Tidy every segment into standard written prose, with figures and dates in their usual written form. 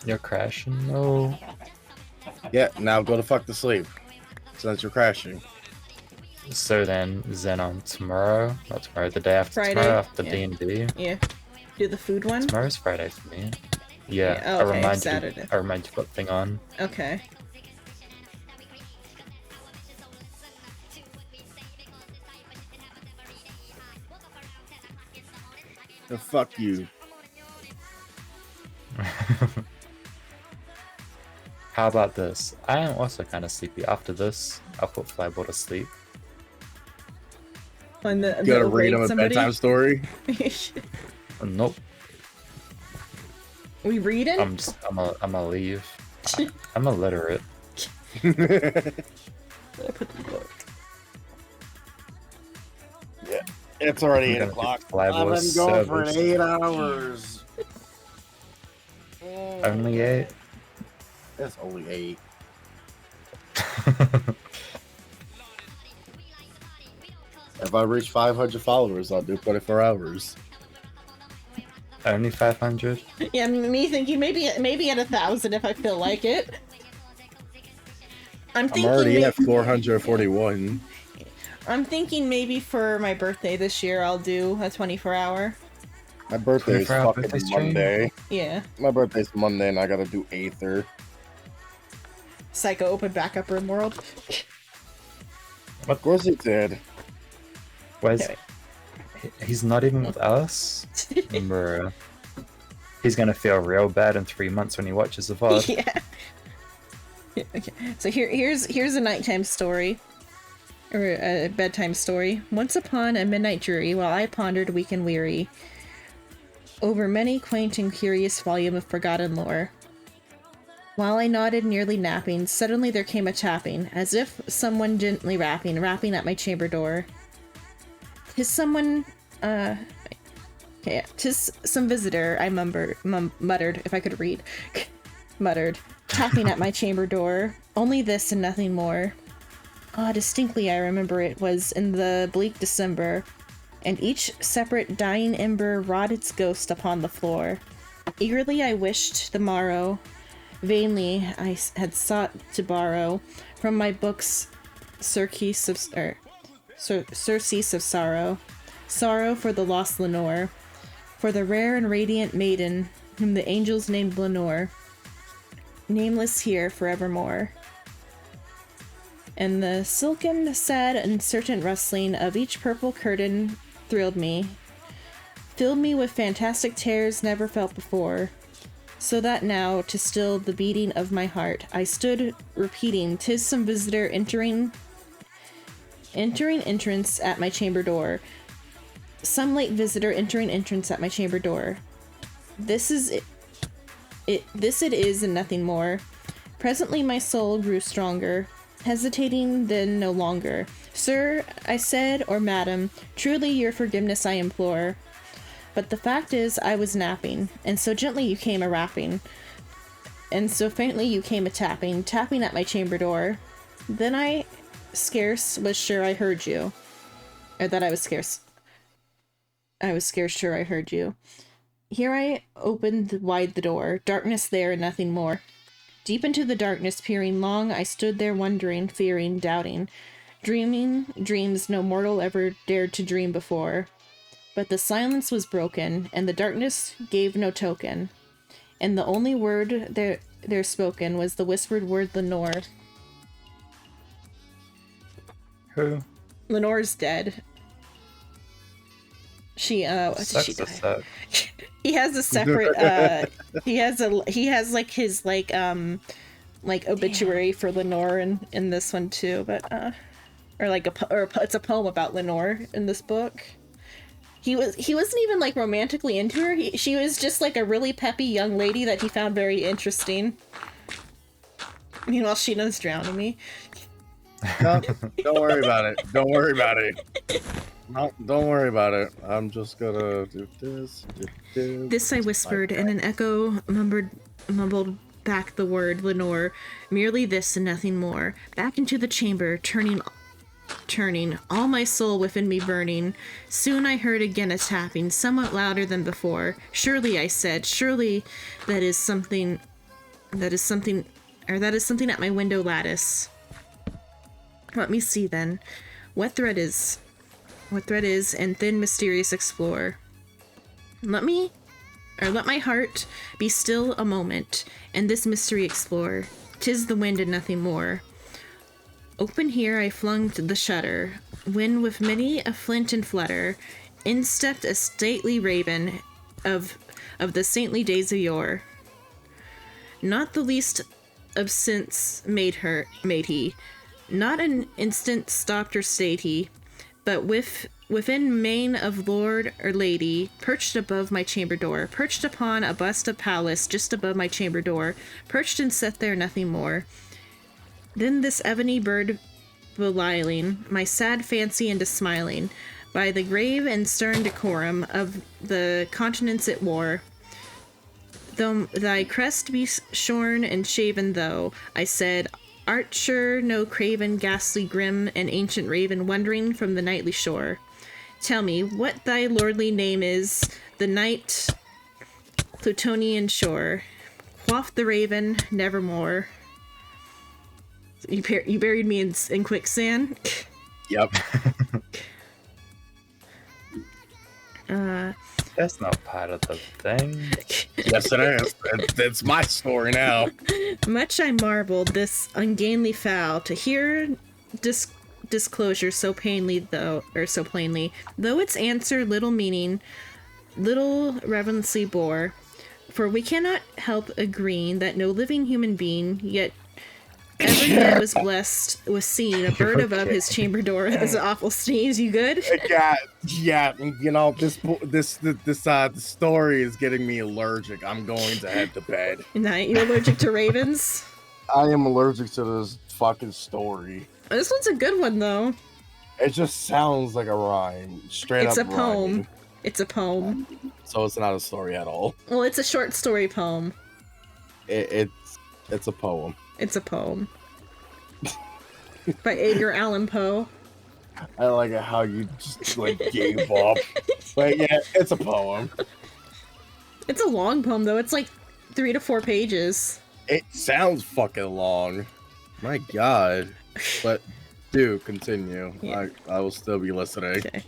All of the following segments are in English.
You're crashing? No. Yeah, now go to fuck to sleep. Since you're crashing. So then on tomorrow, not tomorrow, the day after Friday? tomorrow after Yeah. D&D. Yeah. Do the food one? Tomorrow's Friday for me. Yeah, Oh, okay, I Saturday. remind you to put thing on. Okay. Fuck you. How about this? I am also kind of sleepy. After this, I'll put Flyball to sleep. On the, You gotta read him a bedtime story? Nope. We reading? I'm gonna leave. I'm illiterate. I put the book. Yeah, it's already 8 o'clock. I've been going for 8 hours. Only 8? It's only 8. If I reach 500 followers, I'll do 24 hours. Only 500? Yeah, me thinking maybe at 1,000 if I feel like it. I'm already at 441. I'm thinking maybe for my birthday this year I'll do a 24-hour. My birthday is fucking Monday. Yeah. My birthday's Monday and I gotta do Aether. Psycho open backup room world. Of course it did. Where's... He's not even with us? Bruh. He's gonna feel real bad in 3 months when he watches the VOD. Yeah. Okay. So here's a nighttime story. Or a bedtime story. Once upon a midnight jury, while I pondered weak and weary over many quaint and curious volume of forgotten lore. While I nodded, nearly napping, suddenly there came a tapping, as if someone gently rapping at my chamber door. 'Tis someone, okay, 'tis some visitor, I muttered, if I could read. Muttered, tapping at my chamber door. Only this and nothing more. Ah, distinctly I remember it was in the bleak December, and each separate dying ember wrought its ghost upon the floor. Eagerly I wished the morrow. Vainly I had sought to borrow from my books surcease of sorrow, sorrow for the lost Lenore, for the rare and radiant maiden whom the angels named Lenore, nameless here forevermore. And the silken, sad, uncertain rustling of each purple curtain thrilled me, filled me with fantastic terrors never felt before. So that now, to still the beating of my heart, I stood repeating, 'tis some visitor entering entrance at my chamber door. Some late visitor entering entrance at my chamber door. This is it. This it is and nothing more. Presently my soul grew stronger, hesitating then no longer. Sir, I said, or madam, truly your forgiveness I implore. But the fact is, I was napping, and so gently you came a rapping, and so faintly you came a tapping at my chamber door. Then I scarce was sure I heard you, or that I was scarce sure I heard you. Here I opened wide the door, darkness there and nothing more. Deep into the darkness peering long, I stood there wondering, fearing, doubting, dreaming dreams no mortal ever dared to dream before. But the silence was broken, and the darkness gave no token, and the only word there spoken was the whispered word Lenore. Who? Lenore's dead. She what did she die? He has a separate he has like his like obituary for Lenore in this one too, but or it's a poem about Lenore in this book. He wasn't even like romantically into her. She was just like a really peppy young lady that he found very interesting. Meanwhile, Sheena's drowning me. No, don't worry about it. Don't worry about it. No, don't worry about it. I'm just gonna do this. This I whispered, and an echo mumbled back the word Lenore. Merely this and nothing more. Back into the chamber, turning, all my soul within me burning. Soon I heard again a tapping, somewhat louder than before. Surely, I said, surely that is something That is something at my window lattice. Let me see then. What thread is, and thin mysterious explore. Let my heart be still a moment, and this mystery explore. 'Tis the wind and nothing more. Open here I flung the shutter, when with many a flint and flutter, in stepped a stately raven of the saintly days of yore. Not the least absence made he, not an instant stopped or stayed he, but within main of lord or lady, perched above my chamber door, perched upon a bust of Pallas just above my chamber door, perched and set there nothing more. Then this ebony bird beliling my sad fancy into smiling, by the grave and stern decorum of the countenance it wore. Though thy crest be shorn and shaven though, I said, art sure no craven, ghastly, grim, and ancient raven wandering from the nightly shore. Tell me what thy lordly name is, the night Plutonian shore. Quaffed the raven, nevermore. You buried me in quicksand? Yep. That's not part of the thing. Yes, it is. It's my story now. Much I marveled this ungainly fowl to hear disclosure so plainly, though its answer little meaning, little reverency bore. For we cannot help agreeing that no living human being yet ever yet was blessed with seeing a bird above his chamber door. That was an awful sneeze. You good? Yeah. You know, the story is getting me allergic. I'm going to head to bed. Night. You allergic to ravens? I am allergic to this fucking story. This one's a good one though. It just sounds like a rhyme. Straight it's up a poem. rhyming. It's a poem. So it's not a story at all. Well, it's a short story poem. It's a poem. It's a poem. By Edgar Allan Poe. I like how you just like gave up. But yeah, it's a poem. It's a long poem though. It's like 3 to 4 pages. It sounds fucking long. My god. But do continue. Yeah. I will still be listening. Okay.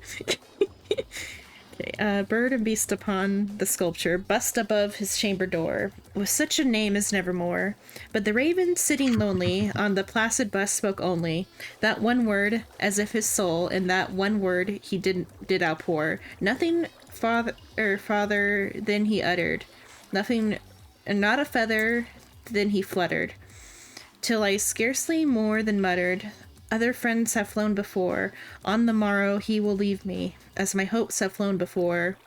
Okay, bird and beast upon the sculpture, bust above his chamber door, with such a name as nevermore. But the raven sitting lonely on the placid bust spoke only that one word, as if his soul in that one word he did outpour. Nothing farther than he uttered, nothing, not a feather than he fluttered, till I scarcely more than muttered, other friends have flown before. On the morrow he will leave me, as my hopes have flown before.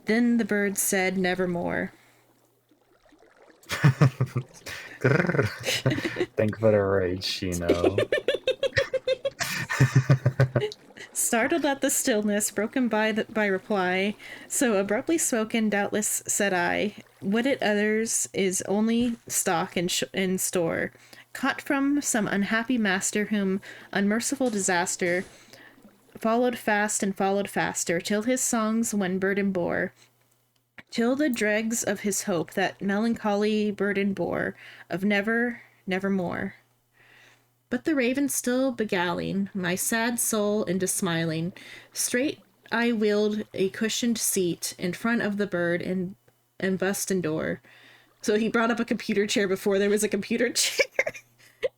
Then the bird said nevermore. Think for the rage, you know. Startled at the stillness, broken by reply, so abruptly spoken, doubtless said I, what it others is only stock and store, caught from some unhappy master whom unmerciful disaster followed fast and followed faster, till his songs one burden bore, till the dregs of his hope that melancholy burden bore, of nevermore. But the raven still beguiling my sad soul into smiling, straight I wheeled a cushioned seat in front of the bird and bust and door. So he brought up a computer chair before there was a computer chair.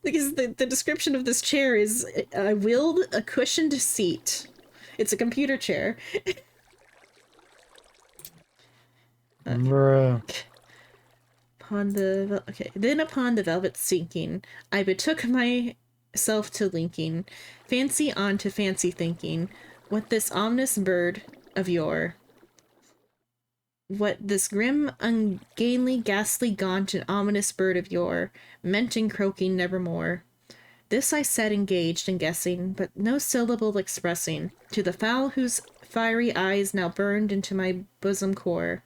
Because the description of this chair is, I wheeled a cushioned seat. It's a computer chair. Bruh. Then upon the velvet sinking, I betook myself to linking, fancy on to fancy thinking, what this ominous bird of yore, what this grim, ungainly, ghastly, gaunt, and ominous bird of yore meant in croaking nevermore. This I said engaged in guessing, but no syllable expressing, to the fowl whose fiery eyes now burned into my bosom core.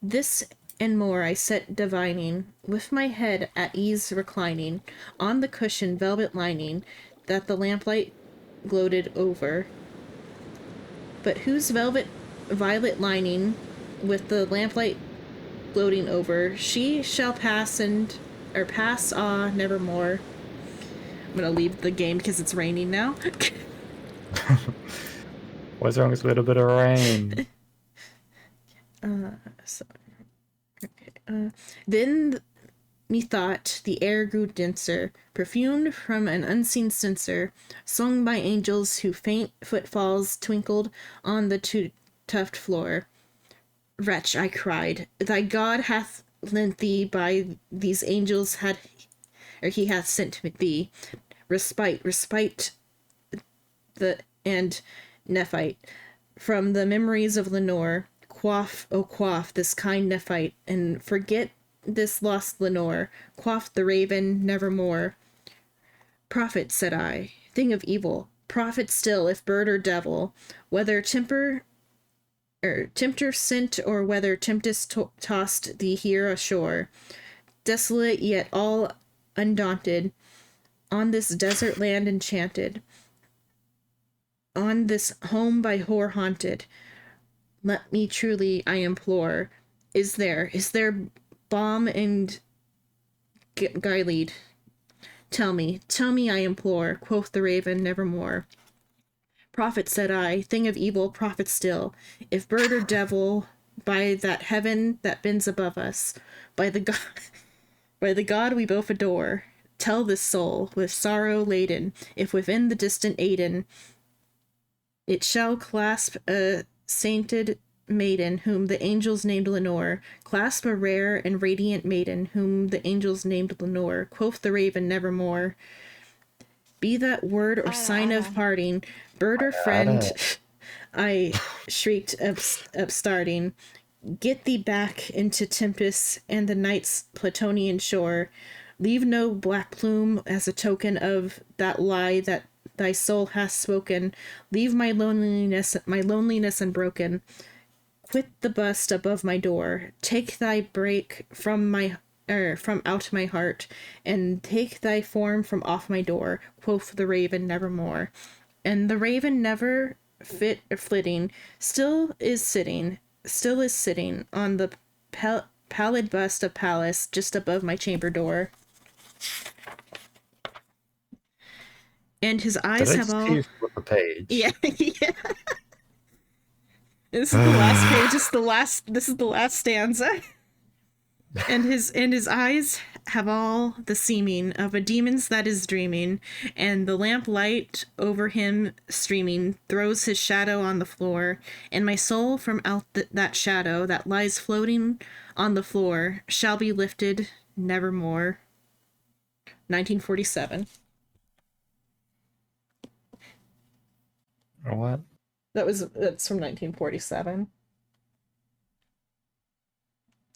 This and more I sat divining, with my head at ease reclining, on the cushioned velvet lining that the lamplight gloated over, but whose velvet violet lining with the lamplight floating over. She shall pass or pass, nevermore. I'm gonna leave the game because it's raining now. What's wrong with a little bit of rain? So, then methought the air grew denser, perfumed from an unseen censer, sung by angels whose faint footfalls twinkled on the tuft floor. Wretch, I cried, thy God hath lent thee by these angels he hath sent thee respite and Nephite from the memories of Lenore. Quaff, oh quaff this kind Nephite, and forget this lost Lenore. Quaff the raven nevermore. Prophet, said I, thing of evil, prophet still, if bird or devil, whether tempter sent, or whether tempest tossed thee here ashore, desolate yet all undaunted, on this desert land enchanted, on this home by whore haunted. Let me truly, I implore, is there balm and Gilead? Tell me, I implore, quoth the raven nevermore. Prophet, said I, thing of evil, prophet still, if bird or devil, by that heaven that bends above us, by the God we both adore, tell this soul, with sorrow laden, if within the distant Aden it shall clasp a sainted maiden whom the angels named Lenore, clasp a rare and radiant maiden whom the angels named Lenore, quoth the raven nevermore. Be that word or sign of parting, bird or friend, I shrieked upstarting, get thee back into Tempest and the night's Platonian shore. Leave no black plume as a token of that lie that thy soul hath spoken. Leave my loneliness unbroken. Quit the bust above my door. Take thy break from out my heart, and take thy form from off my door, quoth the raven nevermore. And the raven never flitting, still is sitting on the pallid bust of Pallas just above my chamber door. And his eyes have all. Flip a page? Yeah, yeah. This is the last page. This is the last stanza. And his eyes have all the seeming of a demon's that is dreaming, and the lamp light over him streaming throws his shadow on the floor, and my soul from out that shadow that lies floating on the floor shall be lifted nevermore. 1947. What? That's from 1947.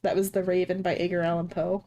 That was The Raven by Edgar Allan Poe.